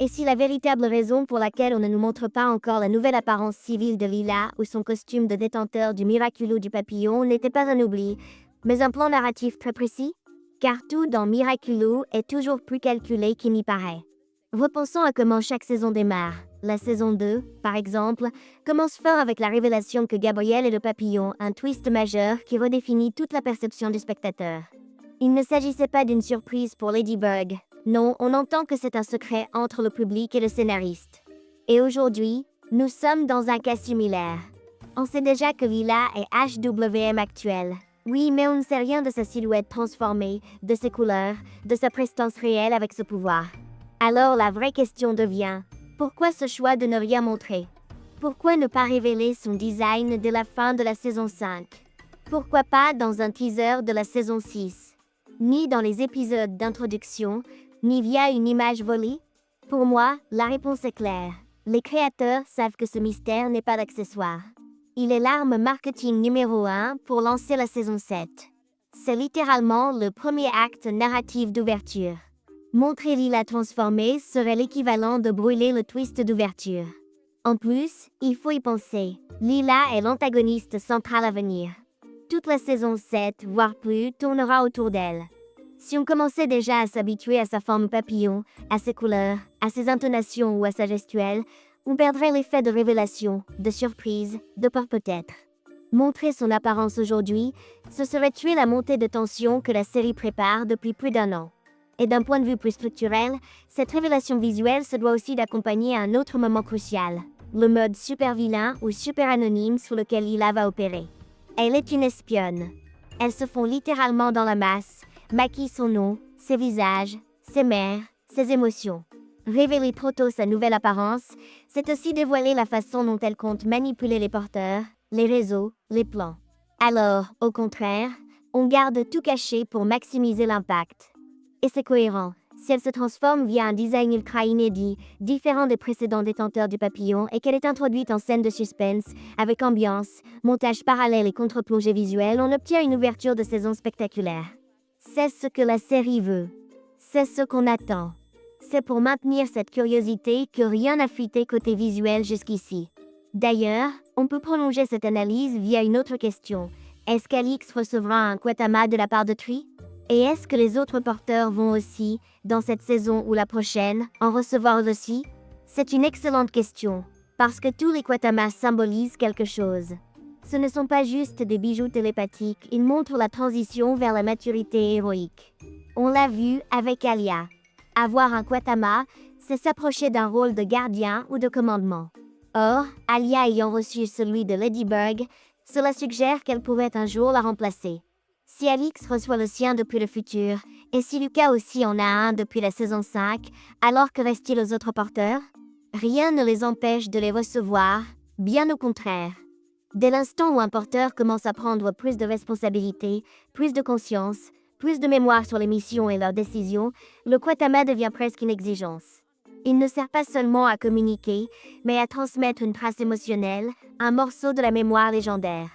Et si la véritable raison pour laquelle on ne nous montre pas encore la nouvelle apparence civile de Lila ou son costume de détenteur du Miraculous du papillon n'était pas un oubli, mais un plan narratif très précis? Car tout dans Miraculous est toujours plus calculé qu'il n'y paraît. Repensons à comment chaque saison démarre. La saison 2, par exemple, commence fort avec la révélation que Gabriel est le papillon, un twist majeur qui redéfinit toute la perception du spectateur. Il ne s'agissait pas d'une surprise pour Ladybug. Non, on entend que c'est un secret entre le public et le scénariste. Et aujourd'hui, nous sommes dans un cas similaire. On sait déjà que Lila est HWM actuelle. Oui, mais on ne sait rien de sa silhouette transformée, de ses couleurs, de sa prestance réelle avec ce pouvoir. Alors la vraie question devient, pourquoi ce choix de ne rien montrer? Pourquoi ne pas révéler son design dès la fin de la saison 5? Pourquoi pas dans un teaser de la saison 6? Ni dans les épisodes d'introduction, ni via une image volée? Pour moi, la réponse est claire. Les créateurs savent que ce mystère n'est pas d'accessoire. Il est l'arme marketing numéro 1 pour lancer la saison 7. C'est littéralement le premier acte narratif d'ouverture. Montrer Lila transformée serait l'équivalent de brûler le twist d'ouverture. En plus, il faut y penser, Lila est l'antagoniste central à venir. Toute la saison 7, voire plus, tournera autour d'elle. Si on commençait déjà à s'habituer à sa forme papillon, à ses couleurs, à ses intonations ou à sa gestuelle, on perdrait l'effet de révélation, de surprise, de peur peut-être. Montrer son apparence aujourd'hui, ce serait tuer la montée de tension que la série prépare depuis plus d'1 an. Et d'un point de vue plus structurel, cette révélation visuelle se doit aussi d'accompagner un autre moment crucial, le mode super vilain ou super anonyme sous lequel Lila va opérer. Elle est une espionne. Elles se font littéralement dans la masse, maquille son nom, ses visages, ses mères, ses émotions. Révéler trop tôt sa nouvelle apparence, c'est aussi dévoiler la façon dont elle compte manipuler les porteurs, les réseaux, les plans. Alors, au contraire, on garde tout caché pour maximiser l'impact. Et c'est cohérent. Si elle se transforme via un design ultra inédit, différent des précédents détenteurs du papillon, et qu'elle est introduite en scène de suspense, avec ambiance, montage parallèle et contre-plongée visuelle, on obtient une ouverture de saison spectaculaire. C'est ce que la série veut. C'est ce qu'on attend. C'est pour maintenir cette curiosité que rien n'a fuité côté visuel jusqu'ici. D'ailleurs, on peut prolonger cette analyse via une autre question. Est-ce qu'Alix recevra un Quatama de la part de Tree? Et est-ce que les autres porteurs vont aussi, dans cette saison ou la prochaine, en recevoir aussi? C'est une excellente question, parce que tous les Quatamas symbolisent quelque chose. Ce ne sont pas juste des bijoux télépathiques, ils montrent la transition vers la maturité héroïque. On l'a vu avec Alia. Avoir un Quatama, c'est s'approcher d'un rôle de gardien ou de commandement. Or, Alia ayant reçu celui de Ladybug, cela suggère qu'elle pourrait un jour la remplacer. Si Alix reçoit le sien depuis le futur, et si Lucas aussi en a un depuis la saison 5, alors que reste-t-il aux autres porteurs? Rien ne les empêche de les recevoir, bien au contraire. Dès l'instant où un porteur commence à prendre plus de responsabilités, plus de conscience, plus de mémoire sur les missions et leurs décisions, le Quatama devient presque une exigence. Il ne sert pas seulement à communiquer, mais à transmettre une trace émotionnelle, un morceau de la mémoire légendaire.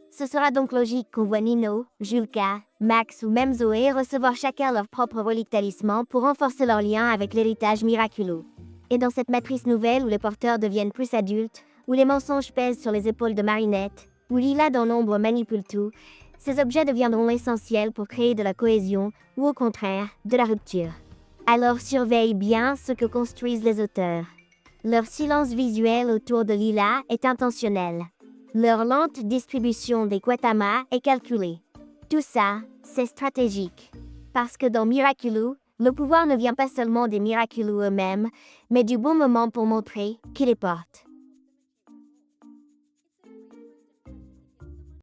Ce sera donc logique qu'on voit Nino, Julka, Max ou même Zoé recevoir chacun leur propre relique talisman pour renforcer leur lien avec l'héritage Miraculous. Et dans cette matrice nouvelle où les porteurs deviennent plus adultes, où les mensonges pèsent sur les épaules de Marinette, où Lila dans l'ombre manipule tout, ces objets deviendront essentiels pour créer de la cohésion ou au contraire, de la rupture. Alors surveille bien ce que construisent les auteurs. Leur silence visuel autour de Lila est intentionnel. Leur lente distribution des Quatama est calculée. Tout ça, c'est stratégique. Parce que dans Miraculous, le pouvoir ne vient pas seulement des Miraculous eux-mêmes, mais du bon moment pour montrer qui les porte.